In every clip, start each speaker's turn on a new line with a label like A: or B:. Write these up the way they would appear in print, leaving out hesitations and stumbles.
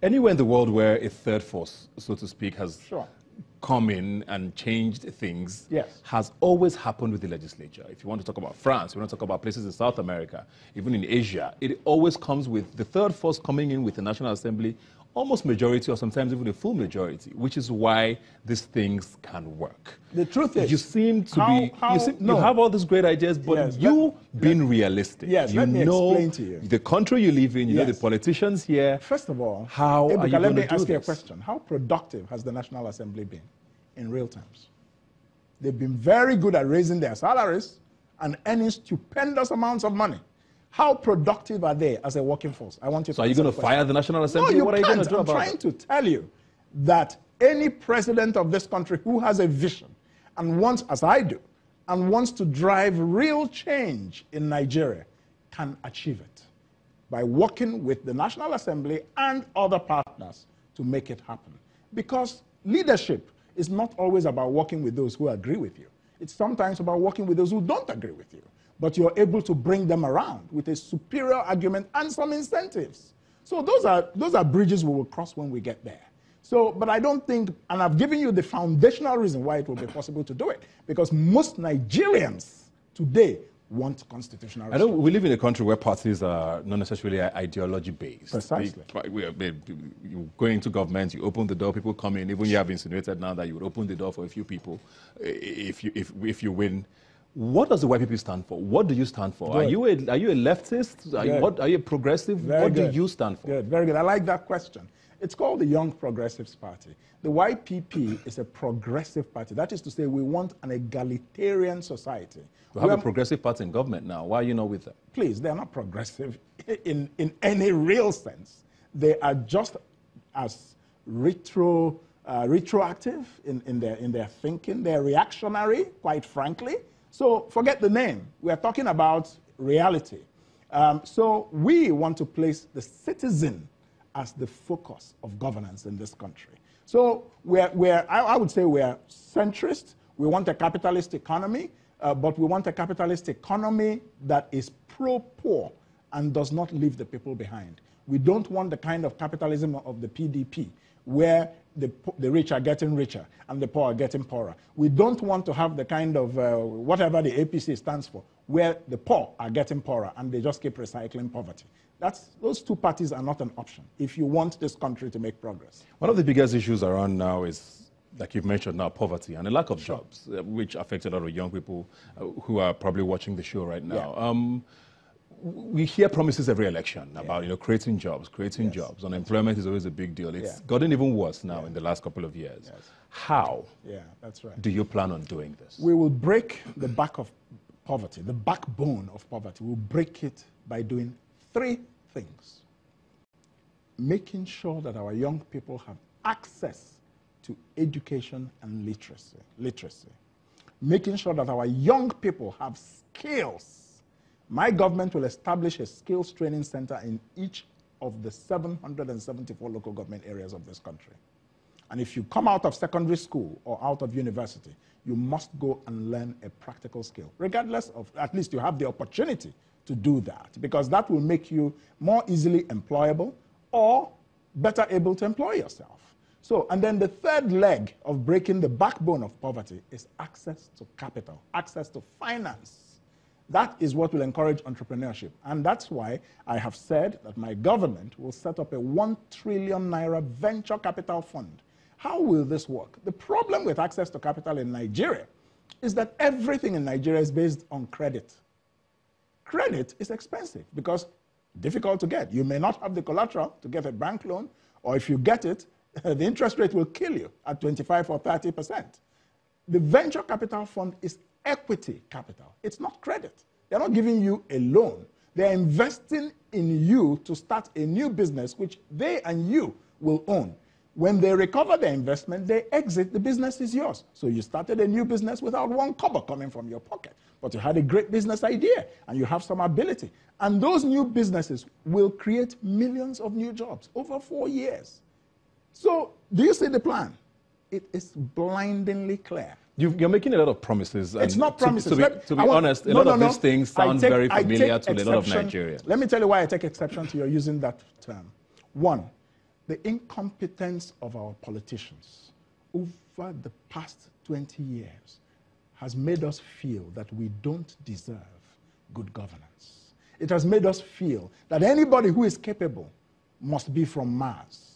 A: Anywhere in the world where a third force, so to speak, has
B: Sure.
A: come in and changed things,
B: Yes.
A: has always happened with the legislature. If you want to talk about France, you want to talk about places in South America, even in Asia, it always comes with the third force coming in with the National Assembly, almost majority or sometimes even a full majority, which is why these things can work.
B: The truth is,
A: you seem to you have all these great ideas, but
B: Yes,
A: being realistic.
B: Yes,
A: you
B: let me
A: know
B: explain to you.
A: the country you live in, you know
B: Yes.
A: the politicians here.
B: First of all,
A: how are you
B: let
A: going
B: me
A: to do
B: ask you a
A: this?
B: question. How productive has the National Assembly been in real terms? They've been very good at raising their salaries and earning stupendous amounts of money. How productive are they as a working force? I want you to.
A: So are you going to fire the National Assembly?
B: No, you
A: what are you
B: can't.
A: going to do
B: I'm
A: about
B: trying
A: it?
B: to tell you that any president of this country who has a vision and wants, as I do, and wants to drive real change in Nigeria can achieve it by working with the National Assembly and other partners to make it happen. Because leadership is not always about working with those who agree with you. It's sometimes about working with those who don't agree with you. But you're able to bring them around with a superior argument and some incentives. So those are bridges we will cross when we get there. So, but I don't think, and I've given you the foundational reason why it will be possible to do it, because most Nigerians today want constitutional
A: I know we live in a country where parties are not necessarily ideology-based.
B: Precisely.
A: You go into government, you open the door, people come in. Even you have insinuated now that you would open the door for a few people if you win. What does the YPP stand for? What do you stand for? Are you a leftist? Are you a progressive? What do you stand for?
B: Good, very good. I like that question. It's called the Young Progressives Party. The YPP is a progressive party. That is to say, we want an egalitarian society.
A: We have a progressive party in government now. Why are you not with them?
B: Please, they're not progressive in any real sense. They are just as retroactive in their thinking. They're reactionary, quite frankly. So forget the name. We're talking about reality. So we want to place the citizen as the focus of governance in this country. So I would say we're centrist. We want a capitalist economy, but we want a capitalist economy that is pro-poor and does not leave the people behind. We don't want the kind of capitalism of the PDP where the rich are getting richer and the poor are getting poorer. We don't want to have the kind of whatever the APC stands for, where the poor are getting poorer and they just keep recycling poverty. Those two parties are not an option if you want this country to make progress.
A: One of the biggest issues around now is, like you've mentioned now, poverty and a lack of jobs, which affects a lot of young people who are probably watching the show right now. Yeah. We hear promises every election about creating jobs, jobs. Unemployment is always a big deal. It's gotten even worse now in the last couple of years. Yes. How do you plan on doing this?
B: We will break the back of poverty, the backbone of poverty. We'll break it by doing three things. Making sure that our young people have access to education and literacy. Making sure that our young people have skills. My government will establish a skills training center in each of the 774 local government areas of this country. And if you come out of secondary school or out of university, you must go and learn a practical skill, regardless of, at least you have the opportunity to do that, because that will make you more easily employable or better able to employ yourself. So, and then the third leg of breaking the backbone of poverty is access to capital, access to finance. That is what will encourage entrepreneurship. And that's why I have said that my government will set up a 1 trillion naira venture capital fund. How will this work? The problem with access to capital in Nigeria is that everything in Nigeria is based on credit. Credit is expensive because difficult to get. You may not have the collateral to get a bank loan, or if you get it, the interest rate will kill you at 25 or 30%. The venture capital fund is equity capital. It's not credit. They're not giving you a loan. They're investing in you to start a new business which they and you will own. When they recover their investment, they exit, the business is yours. So you started a new business without one kobo coming from your pocket. But you had a great business idea and you have some ability. And those new businesses will create millions of new jobs over 4 years. So do you see the plan? It is blindingly clear.
A: You're making a lot of promises.
B: It's not promises.
A: To be honest, a lot of these things sound very familiar to a lot of Nigerians.
B: Let me tell you why I take exception to your using that term. One, The incompetence of our politicians over the past 20 years has made us feel that we don't deserve good governance. It has made us feel that anybody who is capable must be from Mars.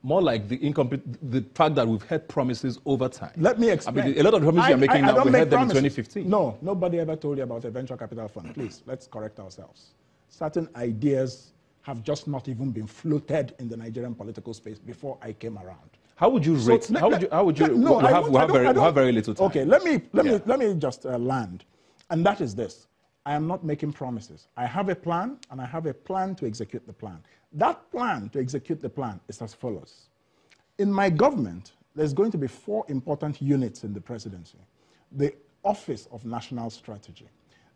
A: More like the fact that we've had promises over time.
B: Let me explain.
A: I mean, a lot of the promises you're making now, we had them in 2015.
B: No, nobody ever told you about a venture capital fund. Please, let's correct ourselves. Certain ideas have just not even been floated in the Nigerian political space before I came around.
A: How would you rate?
B: So,
A: we have very little time.
B: Okay, let me just land, and that is this: I am not making promises. I have a plan, and I have a plan to execute the plan. That plan to execute the plan is as follows. In my government, there's going to be 4 important units in the presidency: the Office of National Strategy,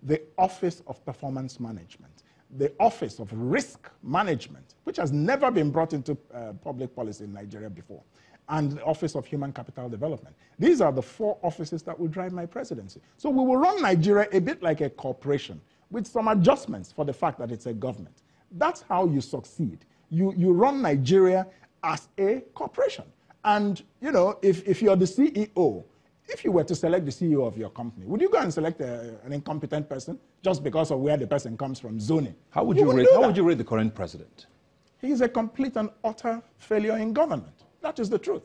B: the Office of Performance Management, the Office of Risk Management, which has never been brought into public policy in Nigeria before, and the Office of Human Capital Development. These are the 4 offices that will drive my presidency. So we will run Nigeria a bit like a corporation with some adjustments for the fact that it's a government. That's how you succeed. You run Nigeria as a corporation. And, you know, if you're the CEO, if you were to select the CEO of your company, would you go and select an incompetent person just because of where the person comes from, zoning?
A: How would you rate the current president?
B: He is a complete and utter failure in government. That is the truth.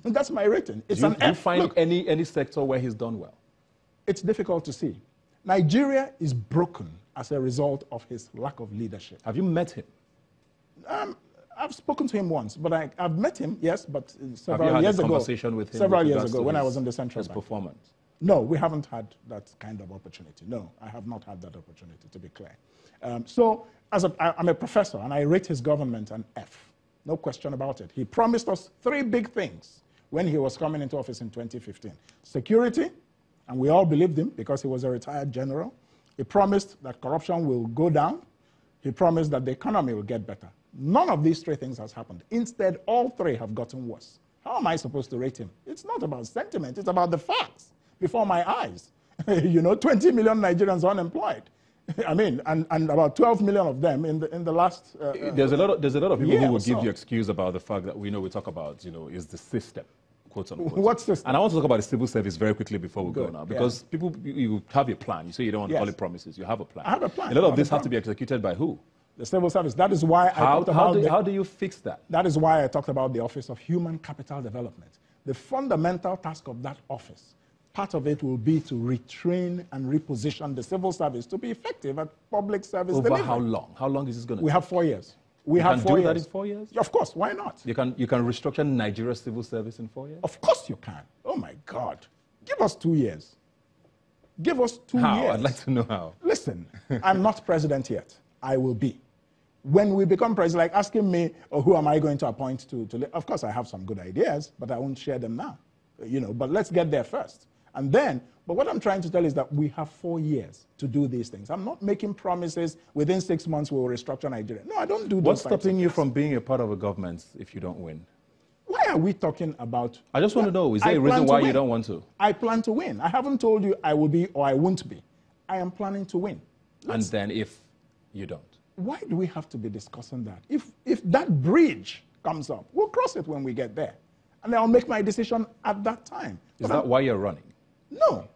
B: That's my rating. It's an F.
A: Do you find any sector where he's done well?
B: It's difficult to see. Nigeria is broken as a result of his lack of leadership.
A: Have you met him?
B: I've spoken to him once, but I've met him, yes, but
A: several years ago. Have you had a conversation with him?
B: Several years ago when I was in the Central Bank.
A: His performance?
B: No, we haven't had that kind of opportunity. No, I have not had that opportunity, to be clear. So I'm a professor, and I rate his government an F. No question about it. He promised us 3 big things when he was coming into office in 2015. Security, and we all believed him because he was a retired general. He promised that corruption will go down. He promised that the economy will get better. None of these 3 things has happened. Instead, all 3 have gotten worse. How am I supposed to rate him? It's not about sentiment. It's about the facts before my eyes. You know, 20 million Nigerians unemployed. I mean, and about 12 million of them in the last.
A: There's a lot of people who will give you excuse about the fact that we talk about, is the system, quote unquote.
B: What system?
A: And I want to talk about the civil service very quickly before we go now, because people, you have a plan. You say you don't want to call it promises. You have a plan.
B: I have a plan.
A: A lot of this have to be executed by who?
B: The civil service. That is why I talked about
A: how do you fix that?
B: That is why I talked about the Office of Human Capital Development. The fundamental task of that office, part of it will be to retrain and reposition the civil service to be effective at public service delivery.
A: Over how long? How long is this going to take?
B: We have 4 years. We
A: have 4 years. You can do that in 4 years?
B: Of course, why not?
A: You can restructure Nigeria's civil service in 4 years?
B: Of course you can. Oh my God. Give us 2 years. Give us 2 years.
A: How? I'd like to know how.
B: Listen, I'm not president yet. I will be. When we become president, like asking me, who am I going to appoint to of course I have some good ideas, but I won't share them now. But let's get there first. And then, but what I'm trying to tell is that we have 4 years to do these things. I'm not making promises within 6 months we will restructure Nigeria. No, I don't do those.
A: What's stopping you from being a part of a government if you don't win?
B: Why are we talking about...
A: I just want to know, is there a reason why you don't want to?
B: I plan to win. I haven't told you I will be or I won't be. I am planning to win.
A: And then if you don't?
B: Why do we have to be discussing that? If that bridge comes up, we'll cross it when we get there. And I'll make my decision at that time.
A: Is that why you're running?
B: No.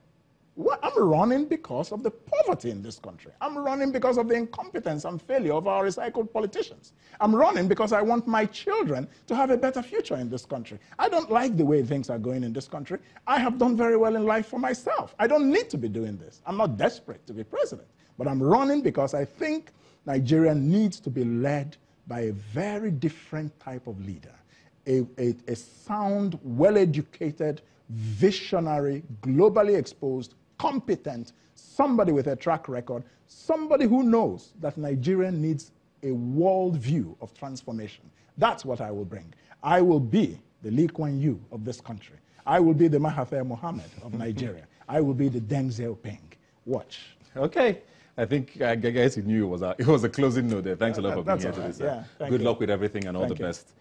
B: I'm running because of the poverty in this country. I'm running because of the incompetence and failure of our recycled politicians. I'm running because I want my children to have a better future in this country. I don't like the way things are going in this country. I have done very well in life for myself. I don't need to be doing this. I'm not desperate to be president. But I'm running because I think Nigeria needs to be led by a very different type of leader. A sound, well-educated, visionary, globally exposed, competent, somebody with a track record, somebody who knows that Nigeria needs a world view of transformation. That's what I will bring. I will be the Lee Kuan Yew of this country. I will be the Mahathir Mohamad of Nigeria. I will be the Deng Xiaoping. Watch.
A: Okay. I guess you knew it was a closing note there. Thanks a lot for being here today, sir. Good luck with everything and all the best.